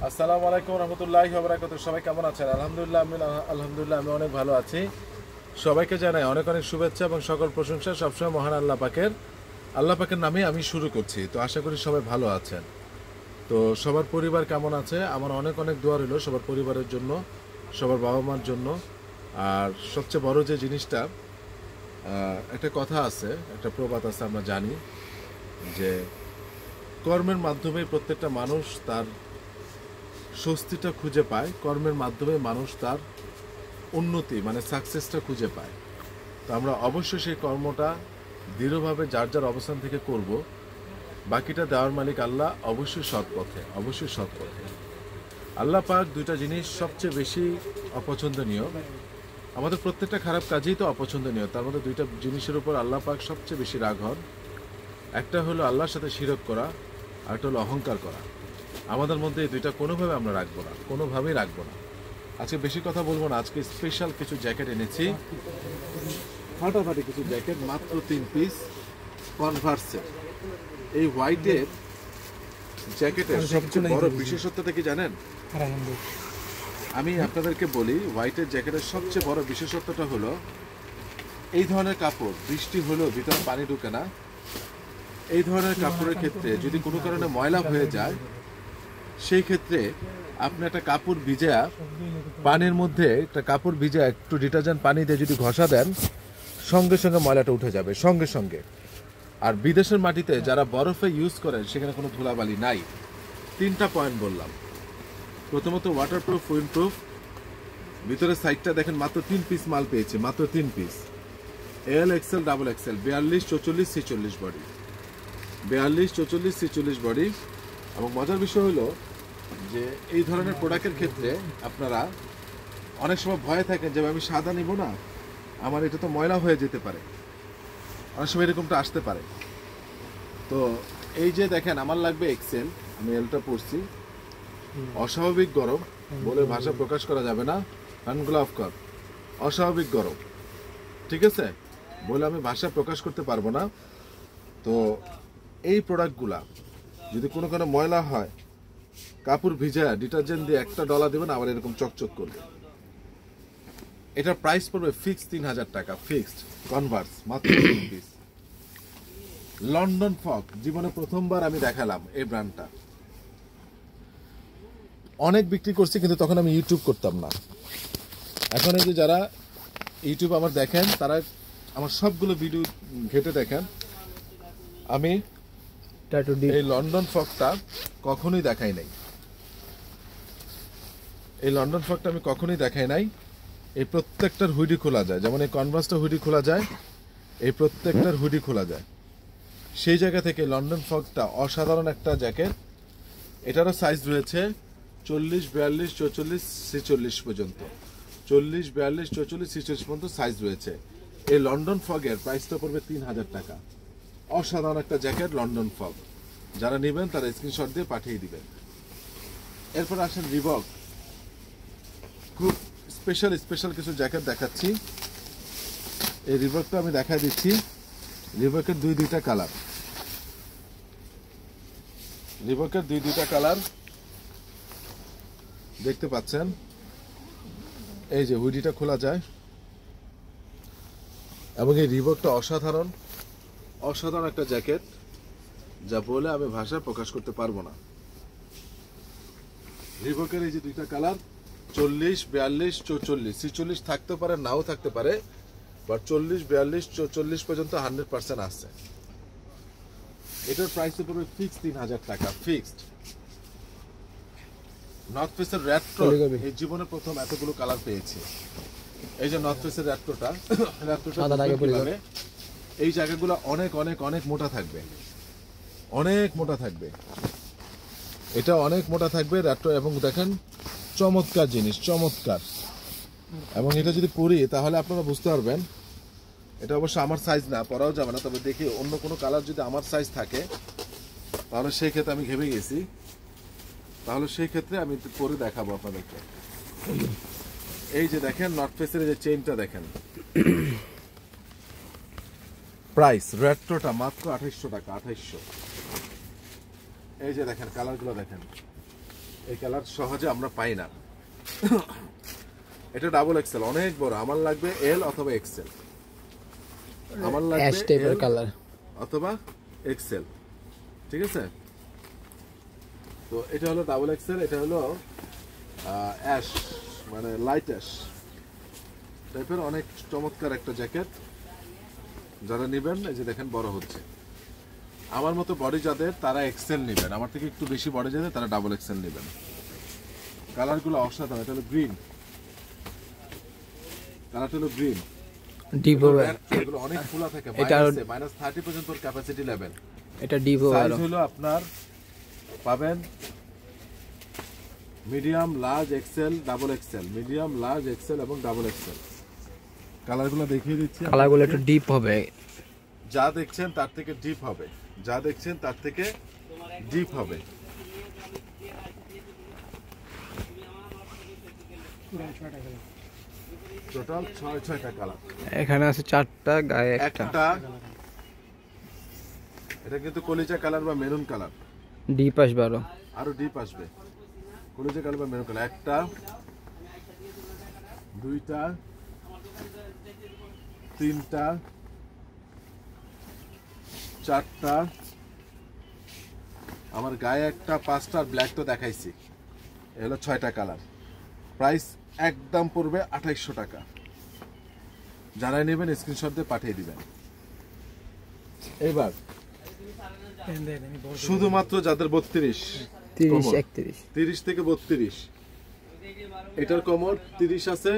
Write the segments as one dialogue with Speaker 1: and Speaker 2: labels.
Speaker 1: আসসালামু আলাইকুম রহমতুল্লাহি ওয়া বারাকাতুহু। সবাই কেমন আছেন? আলহামদুলিল্লাহ আমি অনেক ভালো আছি। সবাইকে জানাই অনেক অনেক শুভেচ্ছা এবং সকল প্রশংসা সবসময় মহান আল্লাহ পাকের নামে আমি শুরু করছি। তো আশা করি সবাই ভালো আছেন। তো সবার পরিবার কেমন আছে? আমার অনেক অনেক দোয়া রইল সবার পরিবারের জন্য, সবার বাবা মার জন্য। আর সবচেয়ে বড় যে জিনিসটা, একটা কথা আছে, একটা প্রবাদ আছে, আমরা জানি যে কর্মের মাধ্যমে প্রত্যেকটা মানুষ তার স্বস্তিটা খুঁজে পায়, কর্মের মাধ্যমে মানুষ তার উন্নতি মানে সাকসেসটা খুঁজে পায়। তো আমরা অবশ্যই সেই কর্মটা দৃঢ়ভাবে যার যার অবস্থান থেকে করব। বাকিটা দেওয়ার মালিক আল্লাহ, অবশ্যই সৎ পথে, অবশ্যই সৎ পথে। আল্লাহ পাক দুইটা জিনিস সবচেয়ে বেশি অপছন্দনীয়, আমাদের প্রত্যেকটা খারাপ কাজেই তো অপছন্দনীয়, তার মধ্যে দুইটা জিনিসের উপর আল্লাহ পাক সবচেয়ে বেশি রাগ হন। একটা হলো আল্লাহর সাথে শিরক করা, আর একটা হলো অহংকার করা। আমাদের মধ্যে এই দুইটা কোনোভাবে আমরা রাখবো না, কোনোভাবেই রাখবো না। আজকে বেশি কথা বলবো না, আজকে স্পেশাল কিছু জ্যাকেট এনেছি, ফাটাফাটি কিছু জ্যাকেট, মাত্র 3 পিস কনভার্সের। এই হোয়াইটের জ্যাকেটের সবচেয়ে বড় বিশেষত্বটা কি জানেন? আমি আপনাদেরকে বলি, হোয়াইটের জ্যাকেটের সবচেয়ে বড় বিশেষত্বটা হলো এই ধরনের কাপড় বৃষ্টি হলেও ভিতরে পানি ঢুকে না। এই ধরনের কাপড়ের ক্ষেত্রে যদি কোনো কারণে ময়লা হয়ে যায়, সেই ক্ষেত্রে আপনি একটা কাপড় ভিজা পানির মধ্যে, একটা কাপড় ভিজা একটু ডিটারজেন্ট পানি দিয়ে যদি ঘষা দেন, সঙ্গে সঙ্গে ময়লাটা উঠে যাবে, সঙ্গে সঙ্গে। আর বিদেশের মাটিতে যারা বরফে ইউজ করেন সেখানে কোনো ধুলাবালি নাই। 3টা পয়েন্ট বললাম। প্রথমত ওয়াটারপ্রুফ, উইন্ডপ্রুফ। ভিতরের সাইডটা দেখেন, মাত্র 3 পিস মাল পেয়েছে, মাত্র 3 piece. L XL, double Excel, 42, 44, 46 body, 42, 44, 46 body. এবং মজার বিষয় হলো যে এই ধরনের প্রোডাক্টের ক্ষেত্রে আপনারা অনেক সময় ভয়ে থাকেন যে আমি সাদা নিব না, আমার এটা তো ময়লা হয়ে যেতে পারে, অনেক সময় এরকমটা আসতে পারে। তো এই যে দেখেন, আমার লাগবে এক্সেল, আমি এলটা পরছি। অস্বাভাবিক গরম, বলে ভাষা প্রকাশ করা যাবে না। ফ্যানগুলো অফ কর। অস্বাভাবিক গরম, ঠিক আছে, বলে আমি ভাষা প্রকাশ করতে পারবো না। তো এই প্রোডাক্টগুলা যদি কোনো ময়লা হয়, কাপড় ভিজা ডিটারজেন্ট দিয়ে একটা ডলা দেবেন, আবার এরকম চকচক করবে। এটার প্রাইস পড়বে ফিক্সড 3000 টাকা, ফিক্সড কনভার্স, মাত্র 3 পিস। লন্ডন ফগ, জীবনে প্রথমবার আমি দেখালাম এই ব্র্যান্ডটা। অনেক বিক্রি করছি, কিন্তু তখন আমি ইউটিউব করতাম না। এখন এই যে যারা ইউটিউব আমার দেখেন, তারা আমার সবগুলো ভিডিও ঘেটে দেখেন। আমি এই লন্ডন ফগটা কখনোই দেখাই নাই, এই লন্ডন ফগটা আমি কখনোই দেখাই নাই। এই প্রত্যেকটার হুডি খোলা যায়, যেমন এই কনভার্সটা হুডি খোলা যায়, এই প্রত্যেকটার হুডি খোলা যায়। সেই জায়গা থেকে লন্ডন ফগটা অসাধারণ একটা জ্যাকেট। এটারও সাইজ রয়েছে 40, 42, 44, 46 পর্যন্ত। 40, 42, 44, 46 পর্যন্ত সাইজ রয়েছে। এই লন্ডন ফগের প্রাইসটা পড়বে 3000 টাকা। অসাধারণ একটা জ্যাকেট লন্ডন ফগ। যারা নেবেন তারা স্ক্রিনশট দিয়ে পাঠিয়ে দিবেন। এরপর আসেন রিবক। খুব স্পেশাল কিছু জ্যাকেট দেখাচ্ছি। এই রিবকটা আমি দেখাই দিচ্ছি। রিবকের দুইটা কালার, রিবকের দুইটা কালার দেখতে পাচ্ছেন। এই যে হুডিটা খোলা যায়, এবং এই রিবকটা অসাধারণ একটা জ্যাকেট, যা বলে আমি ভাষায় প্রকাশ করতে পারবো না। রিবকের এই যে দুইটা কালার, 40, 42, 44, 46 থাকতে পারে, নাও থাকতে পারে, বাট 40, 42, 44 পর্যন্ত 100% আসছে। এটার প্রাইস পড়বে ফিক্সড 3000 টাকা, ফিক্সড। নর্থ ফেসের রেট্রো, এই জীবনে প্রথম এতগুলো কালার পেয়েছি। এই যে নর্থ ফেসের রেট্রোটা, এই জায়গাগুলো অনেক অনেক অনেক মোটা থাকবে, অনেক মোটা থাকবে। এটা অনেক মোটা থাকবে রেট্রো, এবং দেখেন চমৎকার জিনিস, চমৎকার। এবং এটা যদি পরি তাহলে আপনারা বুঝতে পারবেন, এটা অবশ্য আমার সাইজ না, পরাও যাবে না। তবে দেখি অন্য কোনো কালার যদি আমার সাইজ থাকে, তাহলে সেই ক্ষেত্রে আমি ভেবে গেছি, তাহলে সেই ক্ষেত্রে আমি পরে দেখাবো আপনাদেরকে। এই যে দেখেন নর্থ ফেসের যে চেইনটা দেখেন, প্রাইস রেট্রোটা মাত্র 2800 টাকা, 2800। এই যে দেখেন কালারগুলো দেখেন, এই কালার সহজে আমরা পাই না। এটা ডাবল এক্সেল, অনেক বড়। আমার লাগবে এল অথবা এক্সেল, আমার লাগবে এল
Speaker 2: কালার
Speaker 1: অথবা এক্সেল, ঠিক আছে? তো এটা হলো ডাবল এক্সেল, এটা হলো অ্যাশ মানে লাইট অ্যাশ টাইপের, অনেক চমৎকার একটা জ্যাকেট। যারা নেবেন এই যে দেখেন বড় হচ্ছে। আমার মতো বডি যাদের তারা এক্সেল নেবেন, আমার থেকে একটু বেশি বডি যাদের তারা ডাবল এক্সেল নেবেন। কালারগুলো অসাধারণ। এটা হলো গ্রিন, কালারটা হলো গ্রিন,
Speaker 2: ডিপ হবে।
Speaker 1: এগুলো অনেক খোলা থাকে, -30 পর্যন্ত ক্যাপাসিটি লেভেল।
Speaker 2: এটা ডিপ হবে।
Speaker 1: সাইজ হলো আপনার পাবেন medium, large, XL, double XL, medium, large, XL এবং ডাবল এক্সেল। কালারগুলো দেখিয়ে দিচ্ছি।
Speaker 2: কালারগুলো একটু ডিপ হবে,
Speaker 1: যা দেখছেন তার থেকে ডিপ হবে, যা দেখছেন তার থেকে ডিপ হবে। টোটাল 6টা কালার।
Speaker 2: এখানে আছে 4টা, গায়ে একটা।
Speaker 1: এটা কিন্তু কলিজা কালার বা মেরুন কালার,
Speaker 2: ডিপ আসবে
Speaker 1: আরো ডিপ আসবে। কলিজা কালার বা মেরুন কালার। একটা, দুইটা, তিনটা, চারটা, আমার গায়ে একটা, 5টা, ব্ল্যাক তো দেখাইছি। এ হলো 6টা কালার। প্রাইস একদম পড়বে 2800 টাকা। যারা নেবেন স্ক্রিনশট দিয়ে পাঠিয়ে দিবেন। এবার শুধুমাত্র যাদের 32,
Speaker 2: 30, 31,
Speaker 1: 30 থেকে 32, এটার কমর 30 আছে,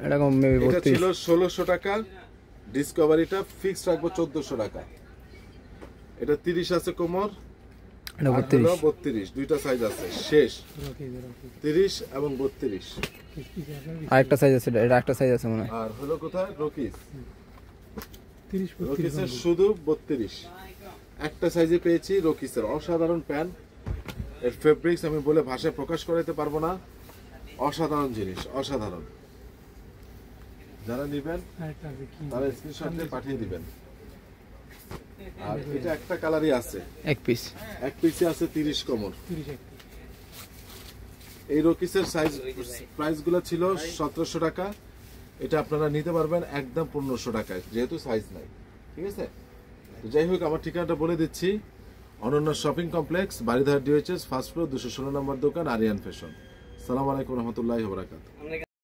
Speaker 2: এরকম মেবি
Speaker 1: এটা
Speaker 2: 32
Speaker 1: ছিল 1600 টাকা, ডিসকভারিটা ফিক্সড রাখবো 1400 টাকা। এটা 30 আছে কমর,
Speaker 2: এটা 32,
Speaker 1: 32, দুইটা সাইজ আছে শেষ, 30 এবং 32।
Speaker 2: আরেকটা সাইজ আছে, এটা একটা সাইজ আছে মনে হয়।
Speaker 1: আর হলো কোথায় রকিস, 30 রকিসের শুধু 32, একটা সাইজে পেয়েছি রকিসের। অসাধারণ প্যান্ট, এর ফেব্রিক্স আমি বলে ভাষায় প্রকাশ করাতে পারবো না। অসাধারণ জিনিস, অসাধারণ। যারা নেবেন তারা স্ক্রিনশট দিয়ে পাঠিয়ে দিবেন। আর এটা একটা কালারই আছে,
Speaker 2: এক পিসে
Speaker 1: আছে 30 কমর। এই রকিসের সাইজ প্রাইসগুলো ছিল 1700 টাকা, এটা আপনারা নিতে পারবেন একদম 1500 টাকায়, যেহেতু সাইজ নাই, ঠিক আছে? তো যাই হোক, আমার ঠিকানাটা বলে দিচ্ছি। Ananya shopping complex, Baridhara DOHS, first floor, 216 number দোকান, আরিয়ান ফ্যাশন। আসসালামু আলাইকুম রহমতুল্লাহি ওয়া বারাকাতুহু।